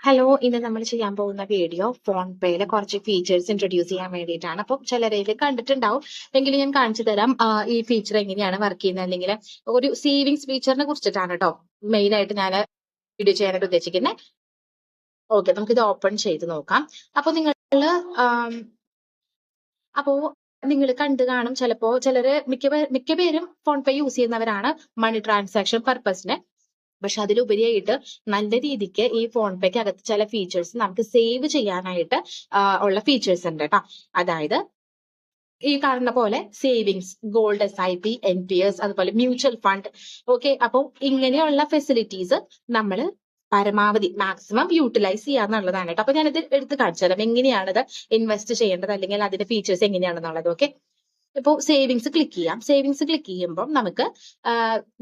Hello, ഇന്ന് നമ്മൾ ചെയ്യാൻ പോകുന്ന വീഡിയോ ഫോൺ പേയിലെ കുറച്ച് ഫീച്ചേഴ്സ് ഇൻട്രൊഡ്യൂസ് ചെയ്യാൻ വേണ്ടിയിട്ടാണ്. അപ്പം ചിലരേൽ കണ്ടിട്ടുണ്ടാവും, എങ്കിലും ഞാൻ കാണിച്ചു തരാം ഈ ഫീച്ചർ എങ്ങനെയാണ് വർക്ക് ചെയ്യുന്നത്. അല്ലെങ്കിൽ ഒരു സേവിങ്സ് ഫീച്ചറിനെ കുറിച്ചിട്ടാണ് കേട്ടോ മെയിൻ ആയിട്ട് ഞാൻ വീഡിയോ ചെയ്യാനായിട്ട് ഉദ്ദേശിക്കുന്നത്. ഓക്കെ, നമുക്കിത് ഓപ്പൺ ചെയ്ത് നോക്കാം. അപ്പൊ നിങ്ങൾ അപ്പോ നിങ്ങൾ കണ്ടു കാണും, ചിലപ്പോ ചിലര് മിക്ക പേരും ഫോൺ പേ യൂസ് ചെയ്യുന്നവരാണ് മണി ട്രാൻസാക്ഷൻ പർപ്പസിന്. പക്ഷെ അതിലുപരിയായിട്ട് നല്ല രീതിക്ക് ഈ ഫോൺ പേക്ക് അകത്ത് ചില ഫീച്ചേഴ്സ് നമുക്ക് സേവ് ചെയ്യാനായിട്ട് ഉള്ള ഫീച്ചേഴ്സ് ഉണ്ട് കേട്ടോ. അതായത് ഈ കാണുന്ന പോലെ സേവിങ്സ്, ഗോൾഡ്, SIP, NPS, അതുപോലെ മ്യൂച്വൽ ഫണ്ട്. ഓക്കെ, അപ്പോൾ ഇങ്ങനെയുള്ള ഫെസിലിറ്റീസ് നമ്മൾ പരമാവധി മാക്സിമം യൂട്ടിലൈസ് ചെയ്യാന്നുള്ളതാണ് കേട്ടോ. അപ്പൊ ഞാനിത് എടുത്ത് കാണിച്ചു തരാം എങ്ങനെയാണിത് ഇൻവെസ്റ്റ് ചെയ്യേണ്ടത്, അല്ലെങ്കിൽ അതിന്റെ ഫീച്ചേഴ്സ് എങ്ങനെയാണെന്നുള്ളത്. ഓക്കെ, ഇപ്പോൾ സേവിങ്സ് ക്ലിക്ക് ചെയ്യാം. സേവിങ്സ് ക്ലിക്ക് ചെയ്യുമ്പോൾ നമുക്ക്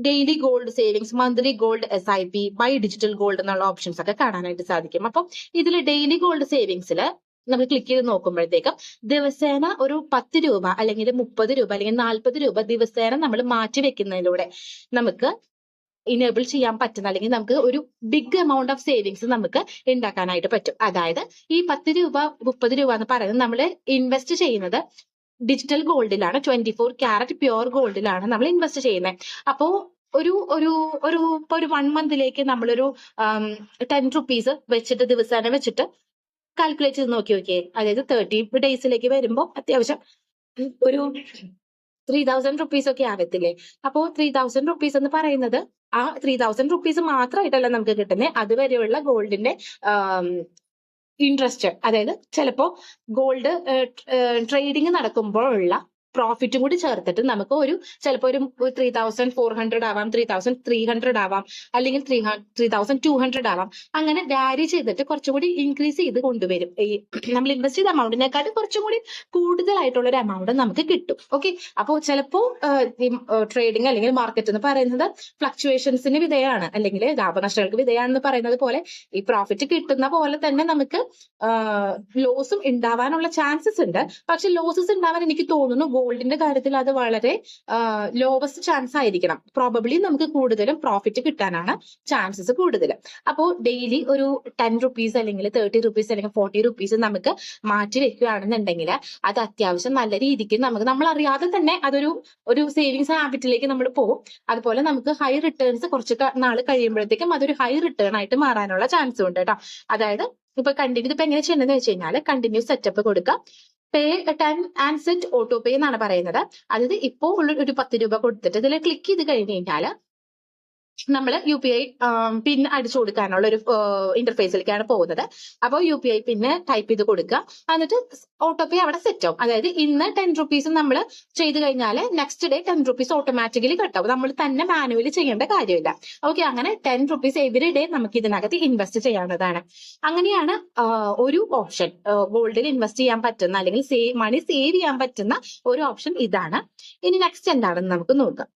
daily gold savings, monthly gold, SIP, buy digital gold എന്നുള്ള ഓപ്ഷൻസ് ഒക്കെ കാണാനായിട്ട് സാധിക്കും. അപ്പം ഇതിൽ ഡെയിലി ഗോൾഡ് സേവിങ്സിൽ നമ്മൾ ക്ലിക്ക് ചെയ്ത് നോക്കുമ്പോഴത്തേക്കും ദിവസേന ഒരു 10 രൂപ അല്ലെങ്കിൽ 30 രൂപ അല്ലെങ്കിൽ 40 രൂപ ദിവസേന നമ്മൾ മാറ്റി വെക്കുന്നതിലൂടെ നമുക്ക് ഇനേബിൾ ചെയ്യാൻ പറ്റുന്ന, അല്ലെങ്കിൽ നമുക്ക് ഒരു ബിഗ് എമൗണ്ട് ഓഫ് സേവിങ്സ് നമുക്ക് ഉണ്ടാക്കാനായിട്ട് പറ്റും. അതായത് ഈ 10 രൂപ 30 രൂപ എന്ന് പറയുന്നത് നമ്മൾ ഇൻവെസ്റ്റ് ചെയ്യുന്നത് ഡിജിറ്റൽ ഗോൾഡിലാണ്, 24 ക്യാരറ്റ് പ്യുവർ ഗോൾഡിലാണ് നമ്മൾ ഇൻവെസ്റ്റ് ചെയ്യുന്നത്. അപ്പോ ഒരു ഒരു ഒരു ഇപ്പൊ ഒരു 1 മന്തിലേക്ക് നമ്മളൊരു 10 റുപ്പീസ് വെച്ചിട്ട് ദിവസേന വെച്ചിട്ട് കാൽക്കുലേറ്റ് ചെയ്ത് നോക്കിയേ. അതായത് 30 ഡേയ്സിലേക്ക് വരുമ്പോൾ അത്യാവശ്യം ഒരു 3000 റുപ്പീസ് ഒക്കെ ആവത്തില്ലേ. അപ്പോ 3000 റുപ്പീസ് എന്ന് പറയുന്നത് ആ 3000 റുപ്പീസ് മാത്രമായിട്ടല്ല നമുക്ക് കിട്ടുന്നത്, അതുവരെയുള്ള ഗോൾഡിന്റെ ഇൻട്രസ്റ്റ്. അതായത് ചിലപ്പോ ഗോൾഡ് ട്രേഡിംഗ് നടക്കുമ്പോഴുള്ള പ്രോഫിറ്റും കൂടി ചേർത്തിട്ട് നമുക്ക് ചിലപ്പോൾ ഒരു 3400 ആവാം, 3300 ആവാം, അല്ലെങ്കിൽ 3200 ആവാം. അങ്ങനെ വാരി ചെയ്തിട്ട് കുറച്ചുകൂടി ഇൻക്രീസ് ചെയ്ത് കൊണ്ടുവരും. ഈ നമ്മൾ ഇൻവെസ്റ്റ് ചെയ്ത എമൗണ്ടിനെക്കാട്ടും കുറച്ചും കൂടി കൂടുതലായിട്ടുള്ള ഒരു എമൗണ്ട് നമുക്ക് കിട്ടും. ഓക്കെ, അപ്പോൾ ചിലപ്പോൾ ട്രേഡിംഗ് അല്ലെങ്കിൽ മാർക്കറ്റ് എന്ന് പറയുന്നത് ഫ്ലക്ച്വേഷൻസിന് വിധേയമാണ്, അല്ലെങ്കിൽ ലാഭനഷ്ടങ്ങൾക്ക് വിധേയമാണെന്ന് പറയുന്നത് പോലെ ഈ പ്രോഫിറ്റ് കിട്ടുന്ന പോലെ തന്നെ നമുക്ക് ലോസും ഉണ്ടാവാനുള്ള ചാൻസസ് ഉണ്ട്. പക്ഷെ ലോസസ് ഉണ്ടാവാൻ എനിക്ക് തോന്നുന്നു ഗോൾഡിന്റെ കാര്യത്തിൽ അത് വളരെ ലോവസ്റ്റ് ചാൻസ് ആയിരിക്കണം. പ്രോബബ്ലി നമുക്ക് കൂടുതലും പ്രോഫിറ്റ് കിട്ടാനാണ് ചാൻസസ് കൂടുതൽ. അപ്പോൾ ഡെയിലി ഒരു 10 റുപ്പീസ് അല്ലെങ്കിൽ 30 റുപ്പീസ് അല്ലെങ്കിൽ 40 റുപ്പീസ് നമുക്ക് മാറ്റി വെക്കുകയാണെന്നുണ്ടെങ്കിൽ അത് അത്യാവശ്യം നല്ല രീതിക്ക് നമ്മൾ അറിയാതെ തന്നെ ഒരു സേവിങ്സ് ഹാബിറ്റിലേക്ക് നമ്മൾ പോകും. അതുപോലെ നമുക്ക് ഹൈ റിട്ടേൺസ് കുറച്ച് നാൾ കഴിയുമ്പോഴത്തേക്കും അതൊരു ഹൈ റിട്ടേൺ ആയിട്ട് മാറാനുള്ള ചാൻസും ഉണ്ട് കേട്ടോ. അതായത് ഇപ്പൊ കണ്ടിന്യൂ ഇപ്പൊ എങ്ങനെ ചെയ്യണമെന്ന് വെച്ച് കഴിഞ്ഞാൽ കണ്ടിന്യൂ സെറ്റപ്പ് കൊടുക്കാം. പേ 10 ആൻഡ് സെറ്റ് ഓട്ടോ പേ എന്നാണ് പറയുന്നത്. അതായത് ഇപ്പോൾ ഉള്ള ഒരു 10 രൂപ കൊടുത്തിട്ട് ഇതിൽ ക്ലിക്ക് ചെയ്ത് കഴിഞ്ഞ് കഴിഞ്ഞാൽ നമ്മൾ UPI പിൻ അടിച്ചു കൊടുക്കാനുള്ള ഒരു ഇന്റർഫേസിലേക്കാണ് പോകുന്നത്. അപ്പോൾ UPI പിന്നെ ടൈപ്പ് ചെയ്ത് കൊടുക്കുക, എന്നിട്ട് ഓട്ടോ പേ അവിടെ സെറ്റ് ആവും. അതായത് ഇന്ന് 10 റുപ്പീസ് നമ്മൾ ചെയ്ത് കഴിഞ്ഞാൽ നെക്സ്റ്റ് ഡേ 10 റുപ്പീസ് ഓട്ടോമാറ്റിക്കലി കട്ടാവും. നമ്മൾ തന്നെ മാനുവലി ചെയ്യേണ്ട കാര്യമില്ല. ഓക്കെ, അങ്ങനെ 10 റുപ്പീസ് എവറി ഡേ നമുക്ക് ഇതിനകത്ത് ഇൻവെസ്റ്റ് ചെയ്യാവുന്നതാണ്. അങ്ങനെയാണ് ഒരു ഓപ്ഷൻ ഗോൾഡിൽ ഇൻവെസ്റ്റ് ചെയ്യാൻ പറ്റുന്ന, അല്ലെങ്കിൽ മണി സേവ് ചെയ്യാൻ പറ്റുന്ന ഒരു ഓപ്ഷൻ ഇതാണ്. ഇനി നെക്സ്റ്റ് എന്താണെന്ന് നമുക്ക് നോക്കാം.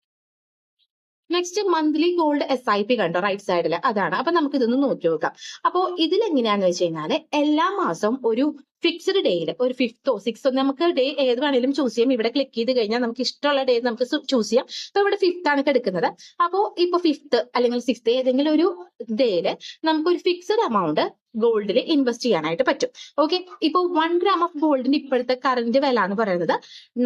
നെക്സ്റ്റ് മന്ത്ലി ഗോൾഡ് SIP കണ്ടോ റൈറ്റ് സൈഡിൽ, അതാണ്. അപ്പൊ നമുക്ക് ഇതൊന്ന് നോക്കി നോക്കാം. അപ്പോ ഇതിൽ എങ്ങനെയാന്ന് വെച്ച് കഴിഞ്ഞാല് എല്ലാ മാസവും ഒരു ഫിക്സ്ഡ് ഡേയിൽ ഒരു 5th or 6th നമുക്ക് ഡേ ഏത് വേണേലും ചൂസ് ചെയ്യാം. ഇവിടെ ക്ലിക്ക് ചെയ്ത് കഴിഞ്ഞാൽ നമുക്ക് ഇഷ്ടമുള്ള ഡേ നമുക്ക് ചൂസ് ചെയ്യാം. അപ്പൊ ഇവിടെ 5th ആണ് എടുക്കുന്നത്. അപ്പോ ഇപ്പൊ 5th അല്ലെങ്കിൽ 6th ഏതെങ്കിലും ഒരു ഡേയില് നമുക്ക് ഒരു ഫിക്സ്ഡ് എമൗണ്ട് ഗോൾഡിൽ ഇൻവെസ്റ്റ് ചെയ്യാനായിട്ട് പറ്റും. ഓക്കെ, ഇപ്പൊ 1 ഗ്രാം ഓഫ് ഗോൾഡിന്റെ ഇപ്പോഴത്തെ കറന്റ് വില എന്ന് പറയുന്നത്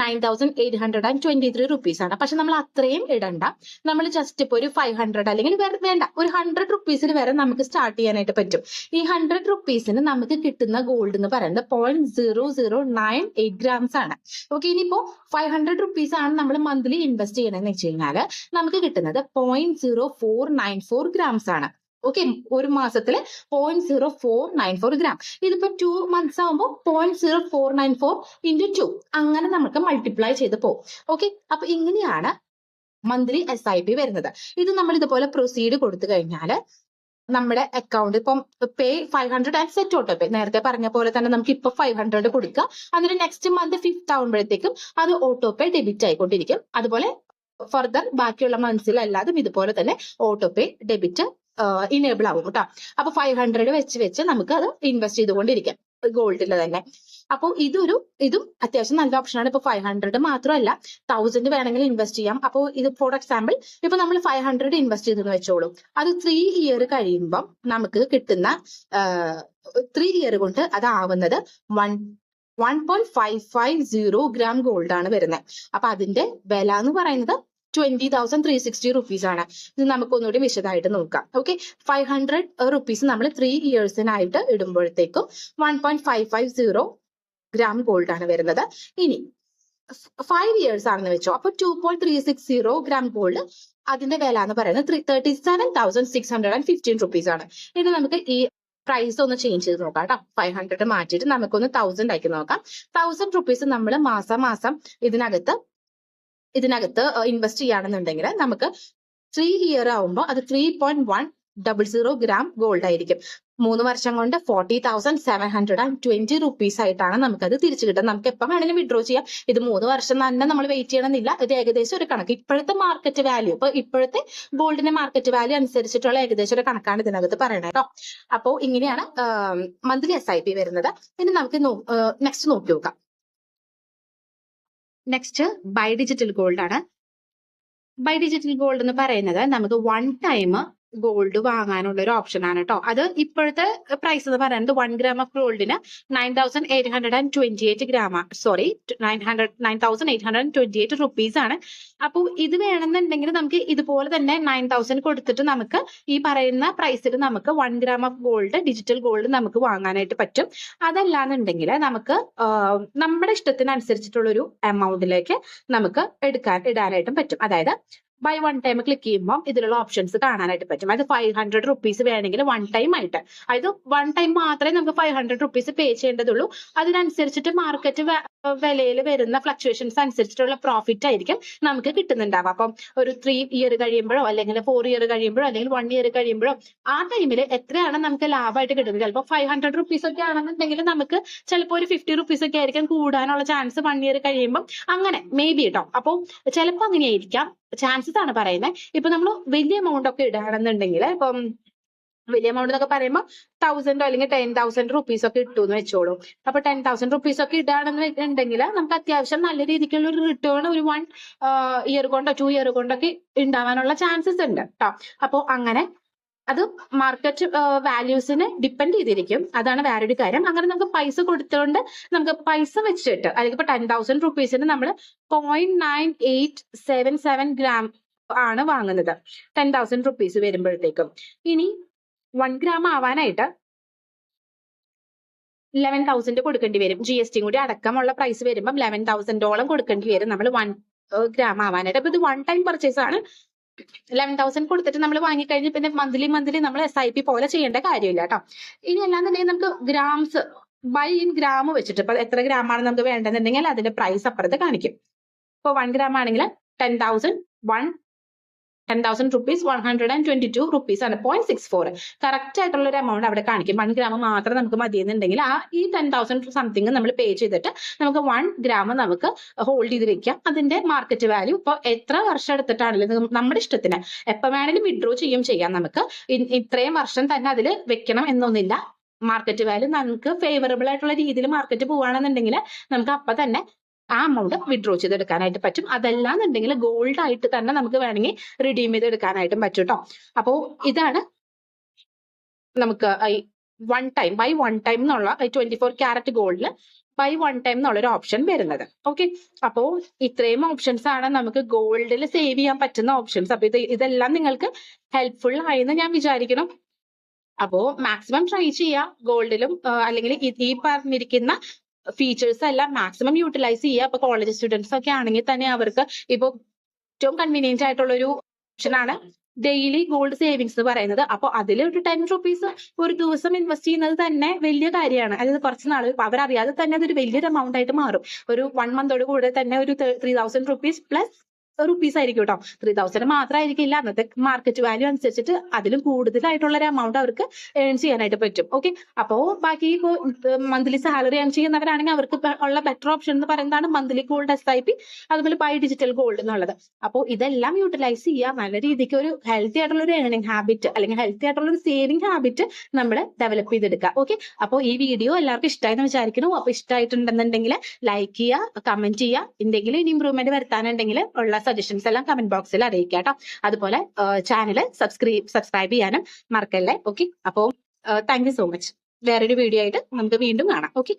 9823 റുപ്പീസ് ആണ്. പക്ഷെ നമ്മൾ അത്രയും ഇടണ്ട, നമ്മൾ ജസ്റ്റ് ഇപ്പൊ ഒരു 500 അല്ലെങ്കിൽ വേണ്ട ഒരു 100 റുപ്പീസിന് വരെ നമുക്ക് സ്റ്റാർട്ട് ചെയ്യാനായിട്ട് പറ്റും. ഈ 100 റുപ്പീസിന് നമുക്ക് കിട്ടുന്ന ഗോൾഡ് എന്ന് പറയുന്നത് 0.0098 ഗ്രാംസ് ആണ്. ഓക്കെ, ഇനിയിപ്പോ 500 റുപ്പീസ് ആണ് നമ്മൾ മന്ത്ലി ഇൻവെസ്റ്റ് ചെയ്യണമെന്ന് വെച്ച് കഴിഞ്ഞാൽ നമുക്ക് കിട്ടുന്നത് 0.0494 ഗ്രാംസ് ആണ്. ഓക്കെ, ഒരു മാസത്തില് 0.0494 ഗ്രാം. ഇതിപ്പോ 2 months ആകുമ്പോൾ 0.0494 into 2 അങ്ങനെ നമുക്ക് മൾട്ടിപ്ലൈ ചെയ്ത് പോകും. ഓക്കെ, അപ്പൊ ഇങ്ങനെയാണ് മന്ത്ലി SIP വരുന്നത്. ഇത് നമ്മൾ ഇതുപോലെ പ്രൊസീഡ് കൊടുത്തു കഴിഞ്ഞാൽ നമ്മുടെ അക്കൗണ്ട് ഇപ്പം പേ 500 ആൻഡ് സെറ്റ് ഓട്ടോ പേ നേരത്തെ പറഞ്ഞ പോലെ തന്നെ നമുക്ക് ഇപ്പൊ 500 കൊടുക്കുക, എന്നിട്ട് നെക്സ്റ്റ് മന്ത് 5th ആവുമ്പോഴത്തേക്കും അത് ഓട്ടോ പേ ഡെബിറ്റ് ആയിക്കൊണ്ടിരിക്കും. അതുപോലെ ഫർദർ ബാക്കിയുള്ള മന്ത്സിലെല്ലാതും ഇതുപോലെ തന്നെ ഓട്ടോ പേ ഡെബിറ്റ് ഇനേബിൾ ആവും കേട്ടോ. അപ്പൊ 500 വെച്ച് നമുക്ക് അത് ഇൻവെസ്റ്റ് ചെയ്തുകൊണ്ടിരിക്കാം ഗോൾഡിൽ തന്നെ. അപ്പോൾ ഇതും അത്യാവശ്യം നല്ല ഓപ്ഷനാണ്. ഇപ്പൊ 500 മാത്രമല്ല 1000 വേണമെങ്കിൽ ഇൻവെസ്റ്റ് ചെയ്യാം. അപ്പോൾ ഇത് ഫോർ എക്സാമ്പിൾ ഇപ്പൊ നമ്മൾ 500 ഇൻവെസ്റ്റ് ചെയ്തെന്ന് വെച്ചോളൂ. അത് 3 ഇയർ കഴിയുമ്പം നമുക്ക് കിട്ടുന്ന 3 ഇയർ കൊണ്ട് അതാവുന്നത് 1.550 ഗ്രാം ഗോൾഡ് ആണ് വരുന്നത്. അപ്പൊ അതിന്റെ വില എന്ന് പറയുന്നത് 20,360 റുപ്പീസ് ആണ്. ഇത് നമുക്ക് ഒന്നുകൂടി വിശദമായിട്ട് നോക്കാം. ഓക്കെ, 500 റുപ്പീസ് നമ്മൾ 3 ഇയേഴ്സിനായിട്ട് ഇടുമ്പോഴത്തേക്കും 1.550 ഗ്രാം ഗോൾഡ് ആണ് വരുന്നത്. ഇനി 5 ഇയേഴ്സ് ആണെന്ന് വെച്ചോ, അപ്പൊ 2.360 ഗ്രാം ഗോൾഡ് അതിന്റെ വില എന്ന് പറയുന്നത് 37,615 റുപ്പീസ് ആണ്. ഇത് നമുക്ക് ഈ പ്രൈസ് ഒന്ന് ചേഞ്ച് ചെയ്ത് നോക്കാം കേട്ടോ. 500 മാറ്റിയിട്ട് നമുക്കൊന്ന് 1000 ആക്കി നോക്കാം. 1000 റുപ്പീസ് നമ്മൾ മാസം ഇതിനകത്ത് ഇൻവെസ്റ്റ് ചെയ്യുകയാണെന്നുണ്ടെങ്കിൽ നമുക്ക് 3 ഇയർ ആവുമ്പോൾ അത് 3.100 ഗ്രാം ഗോൾഡ് ആയിരിക്കും. 3 വർഷം കൊണ്ട് 40,720 റുപ്പീസ് ആയിട്ടാണ് നമുക്കത് തിരിച്ചു കിട്ടുന്നത്. നമുക്ക് എപ്പോൾ വേണമെങ്കിലും വിഡ്രോ ചെയ്യാം. ഇത് 3 വർഷം തന്നെ നമ്മൾ വെയിറ്റ് ചെയ്യണമെന്നില്ല. ഇത് ഏകദേശം ഒരു കണക്ക്, ഇപ്പോഴത്തെ മാർക്കറ്റ് വാല്യൂ, ഇപ്പൊ ഇപ്പോഴത്തെ ഗോൾഡിന്റെ മാർക്കറ്റ് വാല്യൂ അനുസരിച്ചിട്ടുള്ള ഏകദേശം ഒരു കണക്കാണ് ഇതിനകത്ത് പറയണത് കേട്ടോ. അപ്പോൾ ഇങ്ങനെയാണ് മന്ത്ലി SIP വരുന്നത്. ഇനി നമുക്ക് നെക്സ്റ്റ് നോക്കി നോക്കാം. നെക്സ്റ്റ് ബൈ ഡിജിറ്റൽ ഗോൾഡ് ആണ്. ബൈ ഡിജിറ്റൽ ഗോൾഡ് എന്ന് പറയുന്നത് നമുക്ക് 1 ടൈം ഗോൾഡ് വാങ്ങാനുള്ള ഒരു ഓപ്ഷൻ ആണ് കേട്ടോ. അത് ഇപ്പോഴത്തെ പ്രൈസ് എന്ന് പറയുന്നത് 1 ഗ്രാം ഓഫ് ഗോൾഡിന് 9,828 റുപ്പീസ് ആണ്. അപ്പോൾ ഇത് വേണമെന്നുണ്ടെങ്കിൽ നമുക്ക് ഇതുപോലെ തന്നെ 9,000 കൊടുത്തിട്ട് നമുക്ക് ഈ പറയുന്ന പ്രൈസിൽ നമുക്ക് 1 gram of gold, digital gold നമുക്ക് വാങ്ങാനായിട്ട് പറ്റും. അതല്ലാന്നുണ്ടെങ്കിൽ നമുക്ക് നമ്മുടെ ഇഷ്ടത്തിനനുസരിച്ചിട്ടുള്ള ഒരു എമൗണ്ടിലേക്ക് നമുക്ക് ഇടാനായിട്ടും പറ്റും. അതായത് ബൈ 1 ടൈം ക്ലിക്ക് ചെയ്യുമ്പോൾ ഇതിലുള്ള ഓപ്ഷൻസ് കാണാനായിട്ട് പറ്റും. അത് 500 റുപ്പീസ് വേണമെങ്കിൽ 1 ടൈം ആയിട്ട്, അതായത് 1 ടൈം മാത്രമേ നമുക്ക് 500 റുപ്പീസ് പേ ചെയ്യേണ്ടതുള്ളൂ. അതിനനുസരിച്ചിട്ട് മാർക്കറ്റ് വിലയിൽ വരുന്ന ഫ്ലക്ച്വേഷൻസ് അനുസരിച്ചിട്ടുള്ള പ്രോഫിറ്റ് ആയിരിക്കും നമുക്ക് കിട്ടുന്നുണ്ടാവുക. അപ്പം ഒരു 3 ഇയർ കഴിയുമ്പോഴോ അല്ലെങ്കിൽ 4 ഇയർ കഴിയുമ്പോഴോ അല്ലെങ്കിൽ 1 ഇയർ കഴിയുമ്പോഴോ ആ ടൈമിൽ എത്രയാണ് നമുക്ക് ലാഭമായിട്ട് കിട്ടുന്നത്. ചിലപ്പോൾ 500 റുപ്പീസ് ഒക്കെ ആണെന്നുണ്ടെങ്കിൽ നമുക്ക് ചിലപ്പോൾ ഒരു 50 റുപ്പീസ് ഒക്കെ ആയിരിക്കും കൂടാനുള്ള ചാൻസ് 1 ഇയർ കഴിയുമ്പോൾ. അങ്ങനെ മേ ബി കേട്ടോ. അപ്പോൾ ചിലപ്പോൾ അങ്ങനെയായിരിക്കാം, ചാൻസസ് ആണ് പറയുന്നത്. ഇപ്പൊ നമ്മൾ വലിയ എമൗണ്ട് ഒക്കെ ഇടുകയാണെന്നുണ്ടെങ്കിൽ, ഇപ്പം വലിയ എമൗണ്ട് എന്നൊക്കെ പറയുമ്പോൾ 1,000 അല്ലെങ്കിൽ 10,000 റുപ്പീസ് ഒക്കെ ഇട്ടു എന്ന് വെച്ചോളൂ. അപ്പൊ 10,000 റുപ്പീസ് ഒക്കെ ഇടുകയാണെന്നുണ്ടെങ്കിൽ നമുക്ക് അത്യാവശ്യം നല്ല രീതിക്കുള്ള ഒരു റിട്ടേൺ ഒരു 1 ഇയർ കൊണ്ടോ 2 ഇയർ കൊണ്ടൊക്കെ ഉണ്ടാവാനുള്ള ചാൻസസ് ഉണ്ട് കേട്ടോ. അപ്പൊ അങ്ങനെ അത് മാർക്കറ്റ് വാല്യൂസിനെ ഡിപ്പെൻഡ് ചെയ്തിരിക്കും. അതാണ് വേറൊരു കാര്യം. അങ്ങനെ നമുക്ക് പൈസ കൊടുത്തുകൊണ്ട് നമുക്ക് പൈസ വെച്ചിട്ട്, അല്ലെങ്കിൽ ഇപ്പൊ 10,000 റുപ്പീസിന് നമ്മൾ 0.9877 ഗ്രാം ആണ് വാങ്ങുന്നത് 10,000 റുപ്പീസ് വരുമ്പോഴത്തേക്കും. ഇനി 1 ഗ്രാം ആവാനായിട്ട് 11,000 കൊടുക്കേണ്ടി വരും. GST കൂടി അടക്കമുള്ള പ്രൈസ് വരുമ്പോൾ 11,000 കൊടുക്കേണ്ടി വരും നമ്മൾ 1 ഗ്രാം ആവാനായിട്ട്. അപ്പൊ ഇത് 1 ടൈം പർച്ചേസ് ആണ്. 11,000 കൊടുത്തിട്ട് നമ്മൾ വാങ്ങിക്കഴിഞ്ഞ് പിന്നെ മന്ത്ലി നമ്മൾ SIP പോലെ ചെയ്യേണ്ട കാര്യമില്ല കേട്ടോ. ഇനി അല്ലാന്നുണ്ടെങ്കിൽ നമുക്ക് ഗ്രാംസ് ബൈ ഇൻ ഗ്രാം വെച്ചിട്ട്, ഇപ്പൊ എത്ര ഗ്രാമാണ് നമുക്ക് വേണ്ടതെന്നുണ്ടെങ്കിൽ അതിന്റെ പ്രൈസ് അപ്പുറത്ത് കാണിക്കും. ഇപ്പൊ 1 ഗ്രാം ആണെങ്കിൽ 10,000 റുപ്പീസ് 122 റുപ്പീസ് ആണ്. 0.64 കറക്റ്റ് ആയിട്ടുള്ള ഒരു എമൗണ്ട് അവിടെ കാണിക്കും. 1 ഗ്രാം മാത്രം നമുക്ക് മതിയെന്നുണ്ടെങ്കിൽ ഈ 10,000 സംതിങ് നമ്മൾ പേ ചെയ്തിട്ട് നമുക്ക് 1 ഗ്രാം നമുക്ക് ഹോൾഡ് ചെയ്ത് വെക്കാം. അതിന്റെ മാർക്കറ്റ് വാല്യൂ ഇപ്പൊ എത്ര വർഷം എടുത്തിട്ടാണെങ്കിലും നമ്മുടെ ഇഷ്ടത്തിന് എപ്പോ വേണമെങ്കിലും വിഡ്രോ ചെയ്യാം. നമുക്ക് ഇത്രയും വർഷം തന്നെ അതിൽ വെക്കണം എന്നൊന്നില്ല. മാർക്കറ്റ് വാല്യൂ നമുക്ക് ഫേവറബിൾ ആയിട്ടുള്ള രീതിയിൽ മാർക്കറ്റ് പോവുകയാണെന്നുണ്ടെങ്കിൽ നമുക്ക് അപ്പൊ തന്നെ ആ എമൗണ്ട് വിഡ്രോ ചെയ്തെടുക്കാനായിട്ട് പറ്റും. അതല്ലാന്നുണ്ടെങ്കിൽ ഗോൾഡ് ആയിട്ട് തന്നെ നമുക്ക് വേണമെങ്കിൽ റിഡീം ചെയ്തെടുക്കാനായിട്ടും പറ്റും കേട്ടോ. അപ്പോ ഇതാണ് നമുക്ക് ബൈ 1 ടൈം എന്നുള്ള 24 ക്യാരറ്റ് ഗോൾഡിൽ ബൈ 1 ടൈം എന്നുള്ളൊരു ഓപ്ഷൻ വരുന്നത്. ഓക്കെ, അപ്പോ ഇത്രയും ഓപ്ഷൻസ് ആണ് നമുക്ക് ഗോൾഡിൽ സേവ് ചെയ്യാൻ പറ്റുന്ന ഓപ്ഷൻസ്. അപ്പൊ ഇതെല്ലാം നിങ്ങൾക്ക് ഹെൽപ്ഫുൾ ആയെന്ന് ഞാൻ വിചാരിക്കണം. അപ്പോ മാക്സിമം ട്രൈ ചെയ്യുക. ഗോൾഡിലും അല്ലെങ്കിൽ ഈ പറഞ്ഞിരിക്കുന്ന ഫീച്ചേഴ്സ് എല്ലാം മാക്സിമം യൂട്ടിലൈസ് ചെയ്യുക. ഇപ്പൊ കോളേജ് സ്റ്റുഡൻസ് ഒക്കെ ആണെങ്കിൽ തന്നെ അവർക്ക് ഇപ്പൊ ഏറ്റവും കൺവീനിയന്റ് ആയിട്ടുള്ള ഒരു ഓപ്ഷൻ ആണ് ഡെയിലി ഗോൾഡ് സേവിങ്സ് എന്ന് പറയുന്നത്. അപ്പൊ അതിൽ ഒരു 10 റുപ്പീസ് ഒരു ദിവസം ഇൻവെസ്റ്റ് ചെയ്യുന്നത് തന്നെ വലിയ കാര്യമാണ്. അതായത് കുറച്ച് നാൾ അവരറിയാതെ തന്നെ അതൊരു വലിയൊരു എമൗണ്ട് ആയിട്ട് മാറും. ഒരു 1 മന്തോട് കൂടെ തന്നെ ഒരു 3,000 റുപ്പീസ് പ്ലസ് റുപ്പീസ് ആയിരിക്കും കേട്ടോ. 3000 മാത്രമായിരിക്കില്ല, അന്നത്തെ മാർക്കറ്റ് വാല്യൂ അനുസരിച്ചിട്ട് അതിലും കൂടുതലായിട്ടുള്ള ഒരു എമൗണ്ട് അവർക്ക് ഏൺ ചെയ്യാനായിട്ട് പറ്റും. ഓക്കെ, അപ്പോ ബാക്കി ഇപ്പോൾ മന്ത്ലി സാലറി ഏൺ ചെയ്യുന്നവരാണെങ്കിൽ അവർക്ക് ഉള്ള ബെറ്റർ ഓപ്ഷൻ എന്ന് പറയുന്നതാണ് മന്ത്ലി ഗോൾഡ് SIP, അതുപോലെ ബൈ ഡിജിറ്റൽ ഗോൾഡ് എന്നുള്ളത്. അപ്പോൾ ഇതെല്ലാം യൂട്ടിലൈസ് ചെയ്യുക, നല്ല രീതിക്ക് ഒരു ഹെൽത്തി ആയിട്ടുള്ള ഒരു ഏണിംഗ് ഹാബിറ്റ് അല്ലെങ്കിൽ ഹെൽത്തി ആയിട്ടുള്ള ഒരു സേവിംഗ് ഹാബിറ്റ് നമ്മൾ ഡെവലപ്പ് ചെയ്തെടുക്കുക. ഓക്കെ, അപ്പോൾ ഈ വീഡിയോ എല്ലാവർക്കും ഇഷ്ടമായെന്ന് വിചാരിക്കുന്നു. അപ്പോൾ ഇഷ്ടമായിട്ടുണ്ടെന്നുണ്ടെങ്കിൽ ലൈക്ക് ചെയ്യുക, കമന്റ് ചെയ്യുക, എന്തെങ്കിലും ഇനി ഇമ്പ്രൂവ്മെന്റ് വരുത്താനുണ്ടെങ്കിൽ ഉള്ള സജഷൻസ് എല്ലാം കമന്റ് ബോക്സിൽ അറിയിക്കുക കേട്ടോ. അതുപോലെ ചാനൽ സബ്സ്ക്രൈബ് ചെയ്യാനും മറക്കല്ലേ. ഓക്കെ, അപ്പോൾ താങ്ക് യു സോ മച്ച്. വേറൊരു വീഡിയോ ആയിട്ട് നമുക്ക് വീണ്ടും കാണാം. ഓക്കെ.